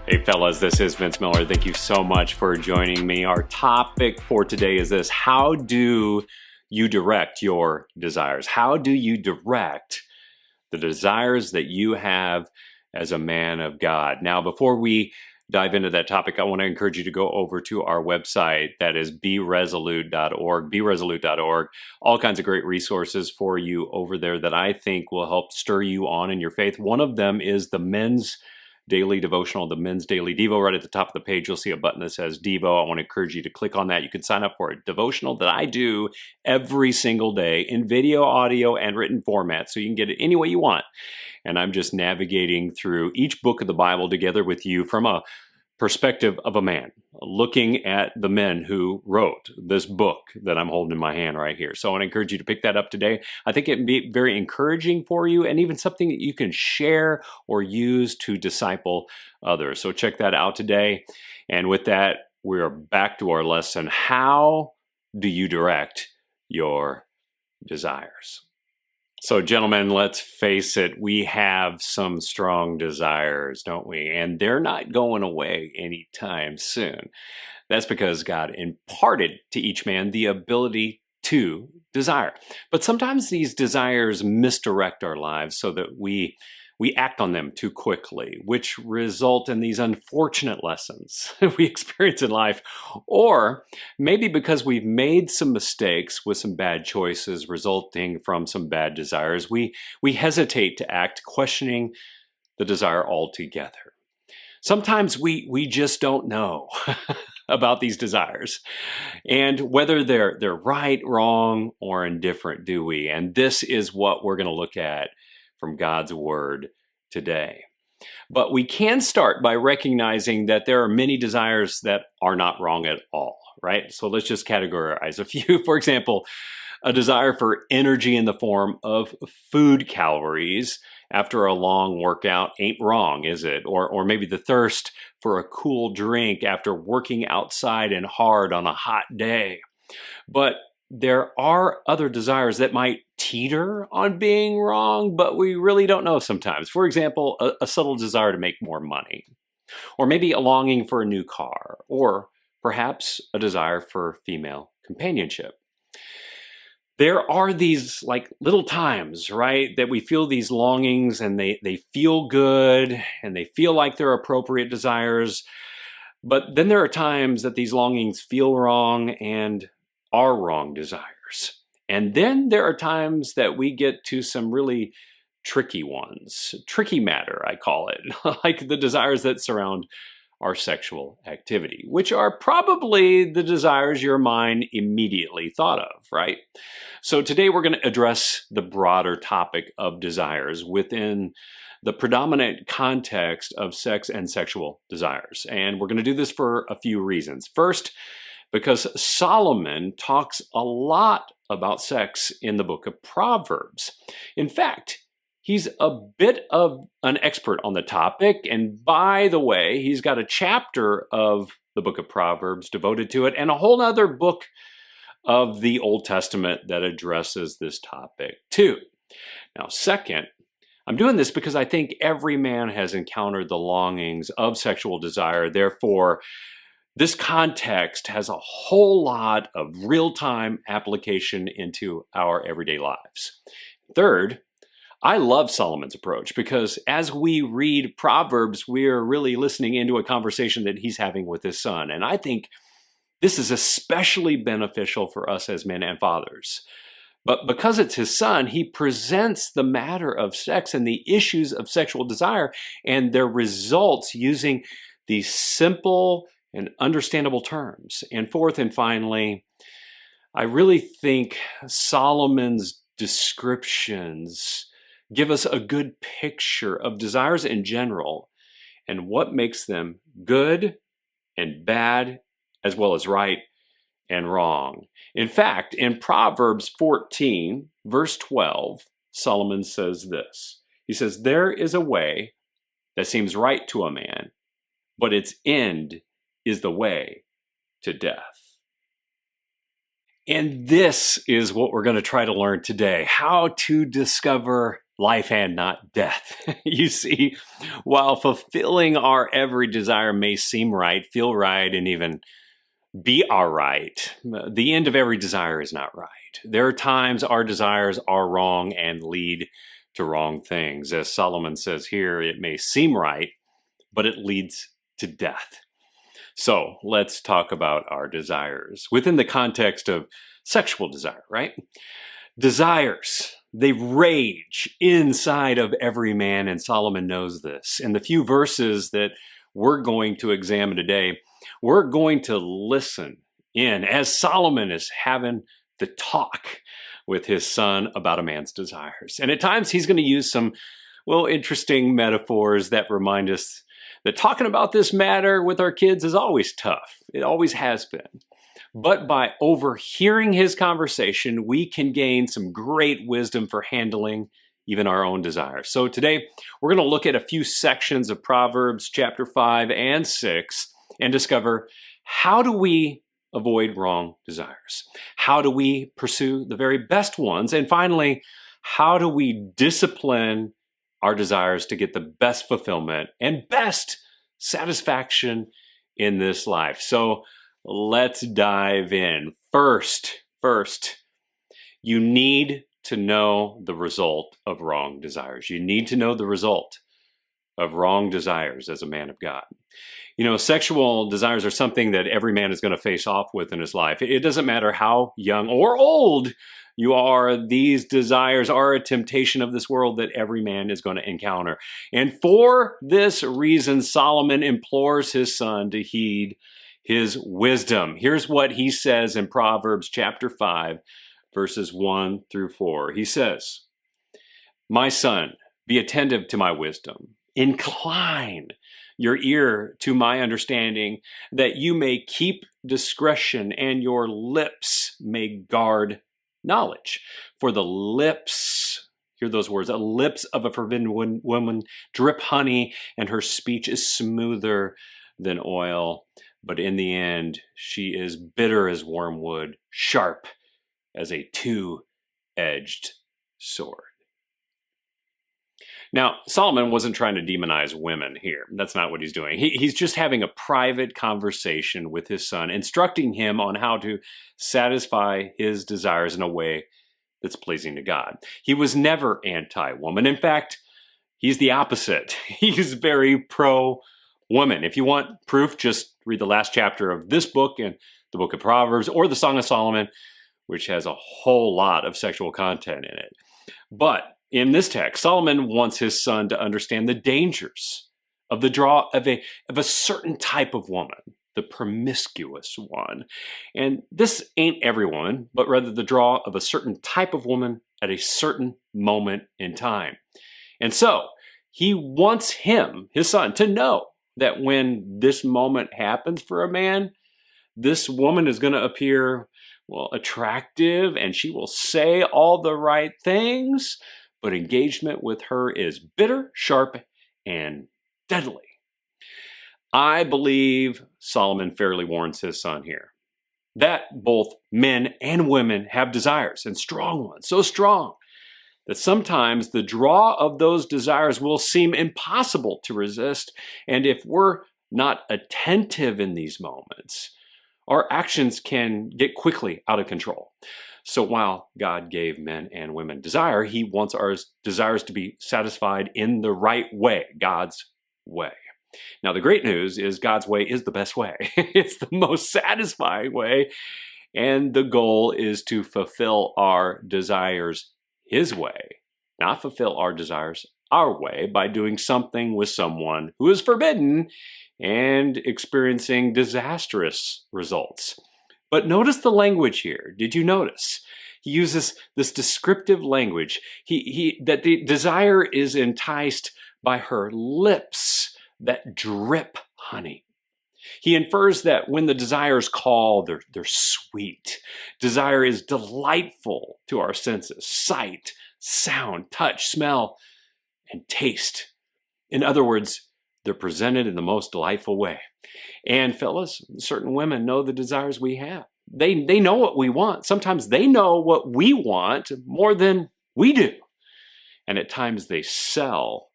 Hey fellas, this is Vince Miller. Thank you so much for joining me. Our topic for today is this: how do you direct your desires? How do you direct the desires that you have as a man of God? Now, before we dive into that topic, I want to encourage you to go over to our website. That is beresolute.org, beresolute.org. All kinds of great resources for you over there that I think will help stir you on in your faith. One of them is the men's daily devotional, the men's Daily Devo. Right at the top of the page, you'll see a button that says Devo. I want to encourage you to click on that. You can sign up for a devotional that I do every single day in video, audio, and written format, so you can get it any way you want. And I'm just navigating through each book of the Bible together with you from a perspective of a man, looking at the men who wrote this book that I'm holding in my hand right here. So I want to encourage you to pick that up today. I think it'd be very encouraging for you, and even something that you can share or use to disciple others. So check that out today. And with that, we're back to our lesson. How do you direct your desires? So, gentlemen, let's face it, we have some strong desires, don't we? And they're not going away anytime soon. That's because God imparted to each man the ability to desire. But sometimes these desires misdirect our lives so that we act on them too quickly, which result in these unfortunate lessons we experience in life. Or maybe because we've made some mistakes with some bad choices resulting from some bad desires, we hesitate to act, questioning the desire altogether. Sometimes we just don't know about these desires and whether they're right, wrong, or indifferent, do we? And this is what we're going to look at from God's word today. But we can start by recognizing that there are many desires that are not wrong at all, right? So let's just categorize a few. For example, a desire for energy in the form of food calories after a long workout ain't wrong, is it? Or maybe the thirst for a cool drink after working outside and hard on a hot day. But there are other desires that might teeter on being wrong, but we really don't know sometimes. For example, a subtle desire to make more money, or maybe a longing for a new car, or perhaps a desire for female companionship. There are these like little times, right, that we feel these longings and they feel good and they feel like they're appropriate desires. But then there are times that these longings feel wrong and are wrong desires. And then there are times that we get to some really tricky ones, tricky matter, I call it, like the desires that surround our sexual activity, which are probably the desires your mind immediately thought of, right? So today we're going to address the broader topic of desires within the predominant context of sex and sexual desires. And we're going to do this for a few reasons. First, because Solomon talks a lot about sex in the Book of Proverbs. In fact, he's a bit of an expert on the topic. And by the way, he's got a chapter of the Book of Proverbs devoted to it and a whole other book of the Old Testament that addresses this topic too. Now, second, I'm doing this because I think every man has encountered the longings of sexual desire. Therefore, this context has a whole lot of real-time application into our everyday lives. Third, I love Solomon's approach because as we read Proverbs, we're really listening into a conversation that he's having with his son. And I think this is especially beneficial for us as men and fathers. But because it's his son, he presents the matter of sex and the issues of sexual desire and their results using these simple and understandable terms. And fourth and finally, I really think Solomon's descriptions give us a good picture of desires in general and what makes them good and bad, as well as right and wrong. In fact, in Proverbs 14, verse 12, Solomon says this. He says, "There is a way that seems right to a man, but its end is the way to death." And this is what we're going to try to learn today: how to discover life and not death. You see, while fulfilling our every desire may seem right, feel right, and even be all right, the end of every desire is not right. There are times our desires are wrong and lead to wrong things. As Solomon says here, it may seem right, but it leads to death. So let's talk about our desires within the context of sexual desire, right? Desires, they rage inside of every man, and Solomon knows this. In the few verses that we're going to examine today, we're going to listen in as Solomon is having the talk with his son about a man's desires. And at times he's going to use some, interesting metaphors that remind us that talking about this matter with our kids is always tough. It always has been. But by overhearing his conversation, we can gain some great wisdom for handling even our own desires. So today, we're going to look at a few sections of Proverbs chapter 5 and 6 and discover, how do we avoid wrong desires? How do we pursue the very best ones? And finally, how do we discipline our desires to get the best fulfillment and best satisfaction in this life? So let's dive in. First, you need to know the result of wrong desires. You need to know the result of wrong desires as a man of God. Sexual desires are something that every man is going to face off with in his life. It doesn't matter how young or old you are, these desires are a temptation of this world that every man is going to encounter. And for this reason, Solomon implores his son to heed his wisdom. Here's what he says in Proverbs chapter 5, verses 1 through 4. He says, "My son, be attentive to my wisdom. Incline your ear to my understanding, that you may keep discretion and your lips may guard knowledge. For the lips," hear those words, "the lips of a forbidden woman drip honey, and her speech is smoother than oil. But in the end, she is bitter as wormwood, sharp as a two-edged sword." Now, Solomon wasn't trying to demonize women here. That's not what he's doing. He's just having a private conversation with his son, instructing him on how to satisfy his desires in a way that's pleasing to God. He was never anti-woman. In fact, he's the opposite. He's very pro-woman. If you want proof, just read the last chapter of this book in the Book of Proverbs or the Song of Solomon, which has a whole lot of sexual content in it. But in this text, Solomon wants his son to understand the dangers of the draw of a certain type of woman, the promiscuous one. And this ain't every woman, but rather the draw of a certain type of woman at a certain moment in time. And so he wants his son, to know that when this moment happens for a man, this woman is going to appear, attractive, and she will say all the right things, but engagement with her is bitter, sharp, and deadly. I believe Solomon fairly warns his son here that both men and women have desires, and strong ones, so strong that sometimes the draw of those desires will seem impossible to resist. And if we're not attentive in these moments, our actions can get quickly out of control. So while God gave men and women desire, he wants our desires to be satisfied in the right way, God's way. Now, the great news is God's way is the best way. It's the most satisfying way. And the goal is to fulfill our desires his way, not fulfill our desires our way by doing something with someone who is forbidden and experiencing disastrous results. But notice the language here. Did you notice? He uses this descriptive language. That the desire is enticed by her lips that drip honey. He infers that when the desires call, they're sweet. Desire is delightful to our senses: sight, sound, touch, smell, and taste. In other words, they're presented in the most delightful way. And fellas, certain women know the desires we have. They know what we want. Sometimes they know what we want more than we do. And at times they sell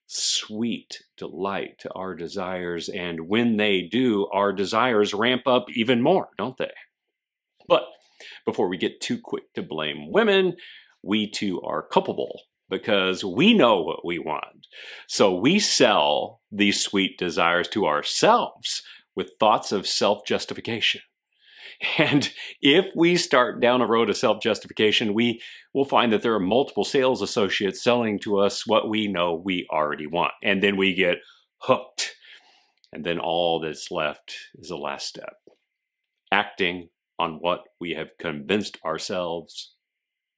sweet delight to our desires. And when they do, our desires ramp up even more, don't they? But before we get too quick to blame women, we too are culpable because we know what we want. So we sell these sweet desires to ourselves with thoughts of self-justification. And if we start down a road of self-justification, we will find that there are multiple sales associates selling to us what we know we already want. And then we get hooked. And then all that's left is the last step. Acting on what we have convinced ourselves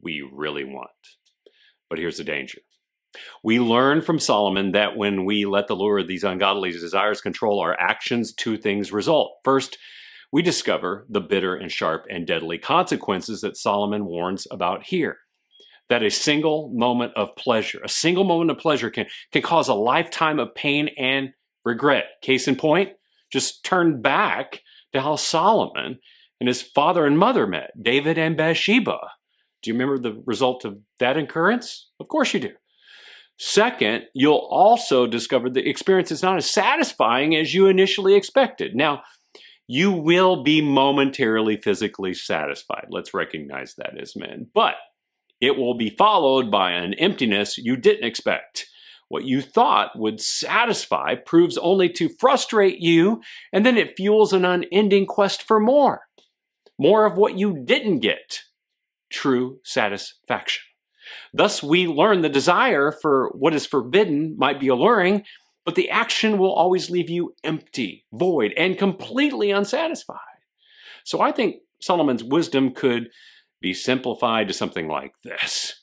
we really want. But here's the danger. We learn from Solomon that when we let the lure of these ungodly desires control our actions, two things result. First, we discover the bitter and sharp and deadly consequences that Solomon warns about here. That a single moment of pleasure can cause a lifetime of pain and regret. Case in point, just turn back to how Solomon and his father and mother met, David and Bathsheba. Do you remember the result of that occurrence? Of course you do. Second, you'll also discover the experience is not as satisfying as you initially expected. Now, you will be momentarily physically satisfied. Let's recognize that as men. But it will be followed by an emptiness you didn't expect. What you thought would satisfy proves only to frustrate you, and then it fuels an unending quest for more. More of what you didn't get. True satisfaction. Thus, we learn the desire for what is forbidden might be alluring, but the action will always leave you empty, void, and completely unsatisfied. So I think Solomon's wisdom could be simplified to something like this.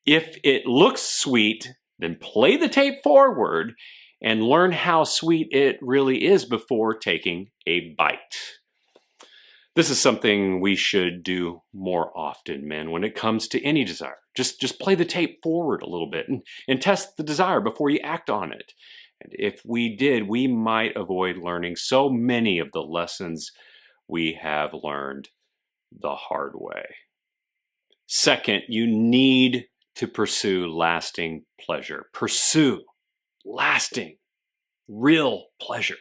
If it looks sweet, then play the tape forward and learn how sweet it really is before taking a bite. This is something we should do more often, men, when it comes to any desire. Just play the tape forward a little bit and test the desire before you act on it. And if we did, we might avoid learning so many of the lessons we have learned the hard way. Second, you need to pursue lasting pleasure. Pursue lasting, real pleasure.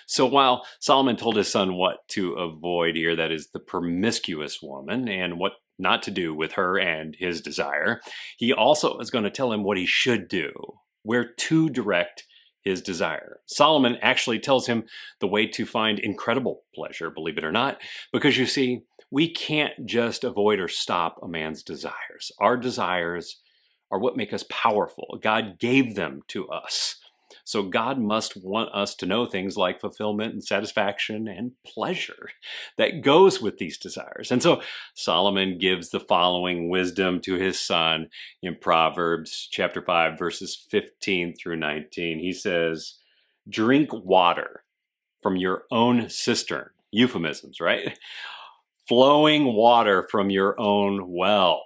So while Solomon told his son what to avoid here, that is the promiscuous woman, and what not to do with her and his desire, he also is going to tell him what he should do, where to direct his desire. Solomon actually tells him the way to find incredible pleasure, believe it or not, because you see, we can't just avoid or stop a man's desires. Our desires are what make us powerful. God gave them to us. So God must want us to know things like fulfillment and satisfaction and pleasure that goes with these desires. And so Solomon gives the following wisdom to his son in Proverbs chapter 5, verses 15 through 19. He says, drink water from your own cistern. Euphemisms, right? Flowing water from your own well.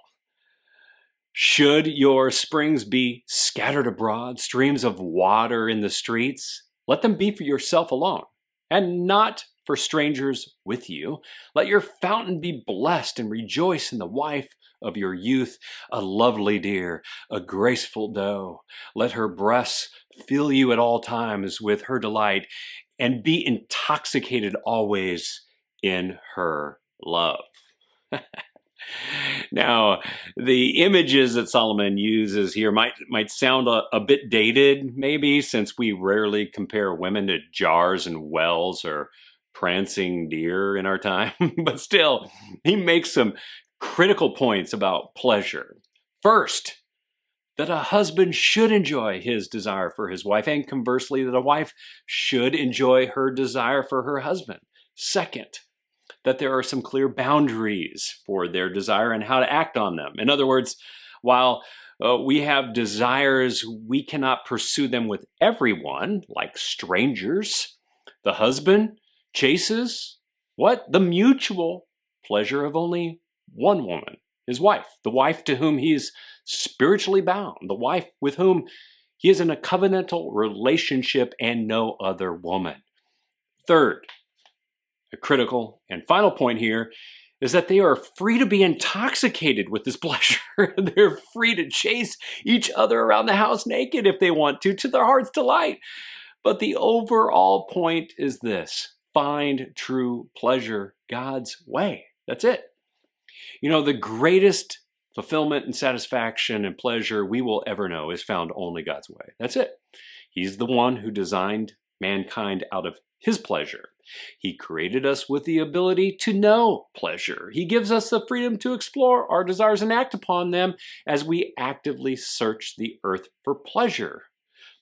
Should your springs be scattered abroad, streams of water in the streets, let them be for yourself alone, and not for strangers with you. Let your fountain be blessed, and rejoice in the wife of your youth, a lovely deer, a graceful doe. Let her breasts fill you at all times with her delight, and be intoxicated always in her love. Now, the images that Solomon uses here might sound a bit dated, maybe, since we rarely compare women to jars and wells or prancing deer in our time. But still, he makes some critical points about pleasure. First, that a husband should enjoy his desire for his wife, and conversely, that a wife should enjoy her desire for her husband. Second, that there are some clear boundaries for their desire and how to act on them. In other words, while we have desires, we cannot pursue them with everyone, like strangers. The husband chases what? The mutual pleasure of only one woman, his wife, the wife to whom he is spiritually bound, the wife with whom he is in a covenantal relationship and no other woman. Third, a critical and final point here, is that they are free to be intoxicated with this pleasure. They're free to chase each other around the house naked if they want to their heart's delight. But the overall point is this: find true pleasure God's way. That's it. The greatest fulfillment and satisfaction and pleasure we will ever know is found only God's way. That's it. He's the one who designed mankind out of his pleasure. He created us with the ability to know pleasure. He gives us the freedom to explore our desires and act upon them as we actively search the earth for pleasure.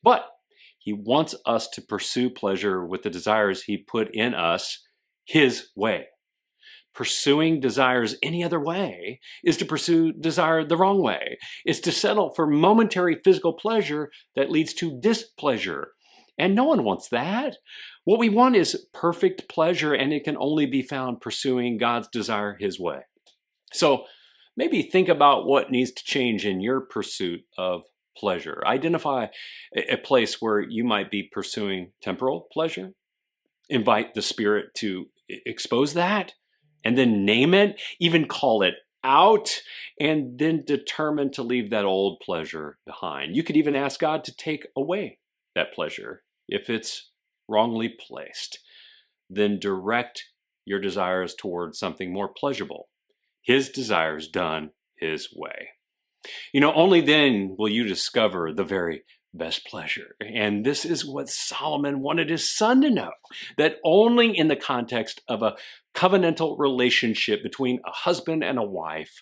But he wants us to pursue pleasure with the desires he put in us his way. Pursuing desires any other way is to pursue desire the wrong way. It's to settle for momentary physical pleasure that leads to displeasure. And no one wants that. What we want is perfect pleasure, and it can only be found pursuing God's desire his way. So maybe think about what needs to change in your pursuit of pleasure. Identify a place where you might be pursuing temporal pleasure. Invite the Spirit to expose that, and then name it, even call it out, and then determine to leave that old pleasure behind. You could even ask God to take away that pleasure if it's wrongly placed. Then direct your desires towards something more pleasurable, his desires done his way. Only then will you discover the very best pleasure. And this is what Solomon wanted his son to know, that only in the context of a covenantal relationship between a husband and a wife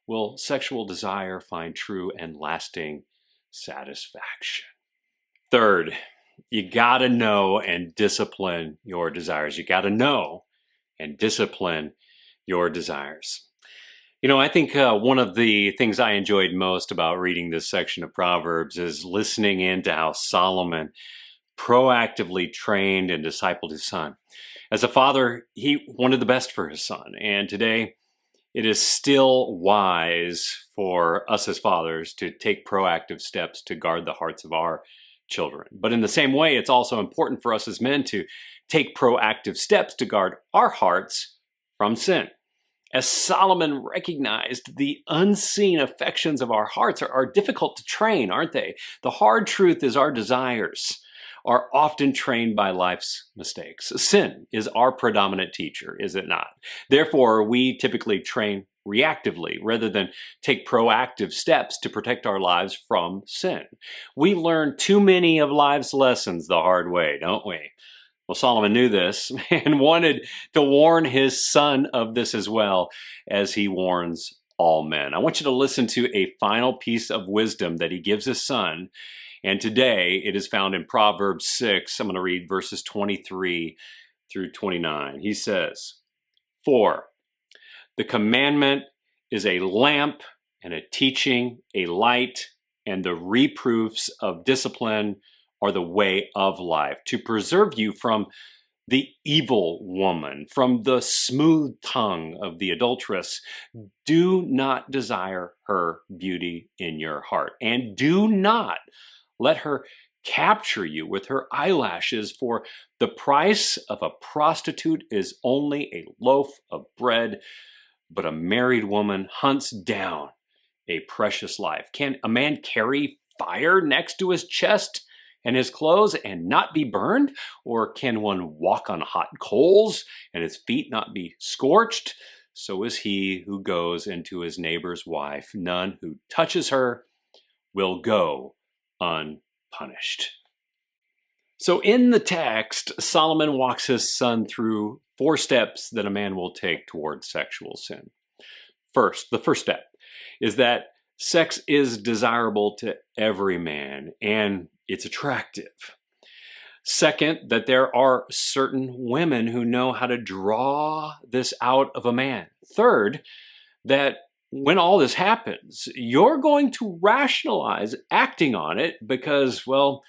will sexual desire find true and lasting satisfaction. Third, you gotta know and discipline your desires. You gotta know and discipline your desires. I think one of the things I enjoyed most about reading this section of Proverbs is listening into how Solomon proactively trained and discipled his son. As a father, he wanted the best for his son. And today, it is still wise for us as fathers to take proactive steps to guard the hearts of our children. But in the same way, it's also important for us as men to take proactive steps to guard our hearts from sin. As Solomon recognized, the unseen affections of our hearts are difficult to train, aren't they? The hard truth is our desires are often trained by life's mistakes. Sin is our predominant teacher, is it not? Therefore, we typically train reactively rather than take proactive steps to protect our lives from sin. We learn too many of life's lessons the hard way, don't we? Well, Solomon knew this and wanted to warn his son of this as well, as he warns all men. I want you to listen to a final piece of wisdom that he gives his son. And today it is found in Proverbs 6. I'm going to read verses 23 through 29. He says, "For the commandment is a lamp and a teaching, a light, and the reproofs of discipline are the way of life, to preserve you from the evil woman, from the smooth tongue of the adulteress. Do not desire her beauty in your heart, and do not let her capture you with her eyelashes, for the price of a prostitute is only a loaf of bread, but a married woman hunts down a precious life. Can a man carry fire next to his chest and his clothes and not be burned? Or can one walk on hot coals and his feet not be scorched? So is he who goes into his neighbor's wife. None who touches her will go unpunished." So in the text, Solomon walks his son through 4 steps that a man will take towards sexual sin. First, the first step is that sex is desirable to every man and it's attractive. Second, that there are certain women who know how to draw this out of a man. Third, that when all this happens, you're going to rationalize acting on it because, well,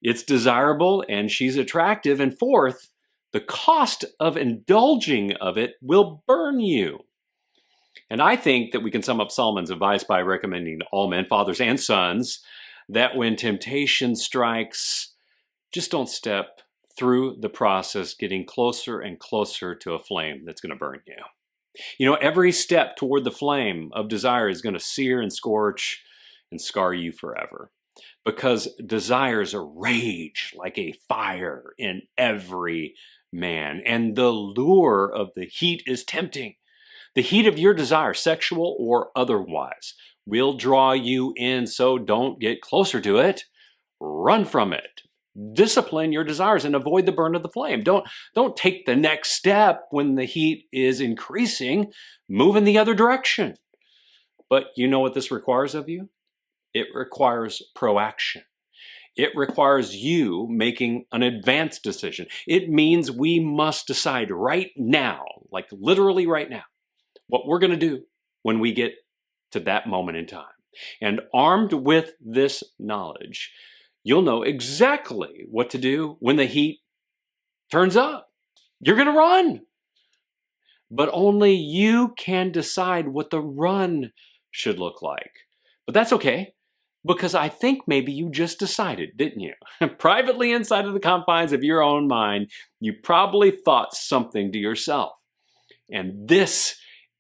it's desirable and she's attractive. And fourth, the cost of indulging of it will burn you. And I think that we can sum up Solomon's advice by recommending to all men, fathers and sons, that when temptation strikes, just don't step through the process getting closer and closer to a flame that's going to burn you. Every step toward the flame of desire is going to sear and scorch and scar you forever, because desires rage like a fire in every man, and the lure of the heat is tempting. The heat of your desire, sexual or otherwise, will draw you in, so don't get closer to it. Run from it. Discipline your desires and avoid the burn of the flame. Don't take the next step when the heat is increasing. Move in the other direction. But you know what this requires of you? It requires proaction. It requires you making an advanced decision. It means we must decide right now, like literally right now, what we're going to do when we get to that moment in time. And armed with this knowledge, you'll know exactly what to do when the heat turns up. You're going to run. But only you can decide what the run should look like. But that's okay, because I think maybe you just decided, didn't you? Privately inside of the confines of your own mind, you probably thought something to yourself. And this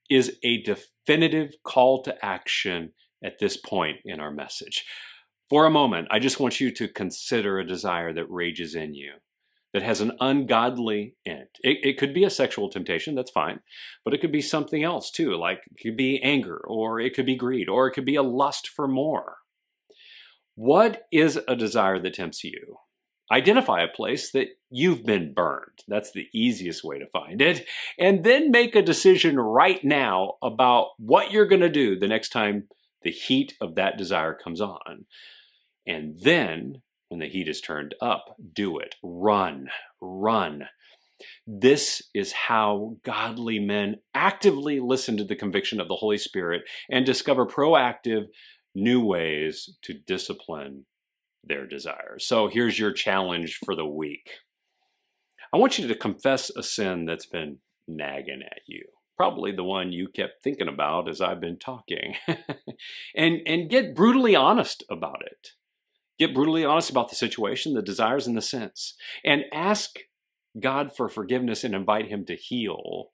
is a definitive call to action at this point in our message. For a moment, I just want you to consider a desire that rages in you, that has an ungodly end. It could be a sexual temptation, that's fine, but it could be something else too, like it could be anger, or it could be greed, or it could be a lust for more. What is a desire that tempts you? Identify a place that you've been burned. That's the easiest way to find it. And then make a decision right now about what you're going to do the next time the heat of that desire comes on. And then, when the heat is turned up, do it. Run. This is how godly men actively listen to the conviction of the Holy Spirit and discover proactive new ways to discipline their desires. So here's your challenge for the week. I want you to confess a sin that's been nagging at you. Probably the one you kept thinking about as I've been talking. and get brutally honest about it. Get brutally honest about the situation, the desires, and the sins. And ask God for forgiveness and invite Him to heal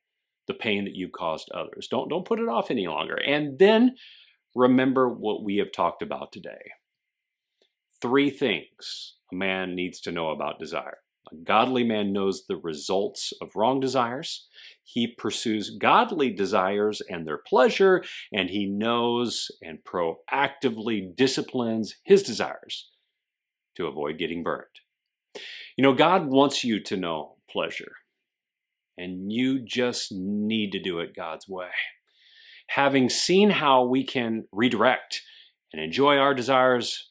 the pain that you've caused others. Don't put it off any longer. And then remember what we have talked about today. 3 things a man needs to know about desire. A godly man knows the results of wrong desires. He pursues godly desires and their pleasure, and he knows and proactively disciplines his desires to avoid getting burned. God wants you to know pleasure, and you just need to do it God's way. Having seen how we can redirect and enjoy our desires,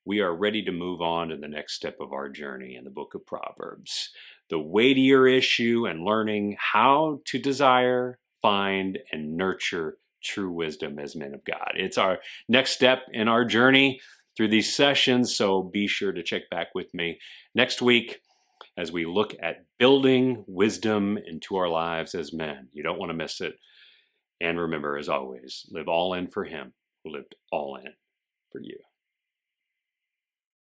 we are ready to move on to the next step of our journey in the Book of Proverbs. The weightier issue and learning how to desire, find, and nurture true wisdom as men of God. It's our next step in our journey through these sessions, so be sure to check back with me next week as we look at building wisdom into our lives as men. You don't want to miss it. And remember, as always, live all in for Him who lived all in for you.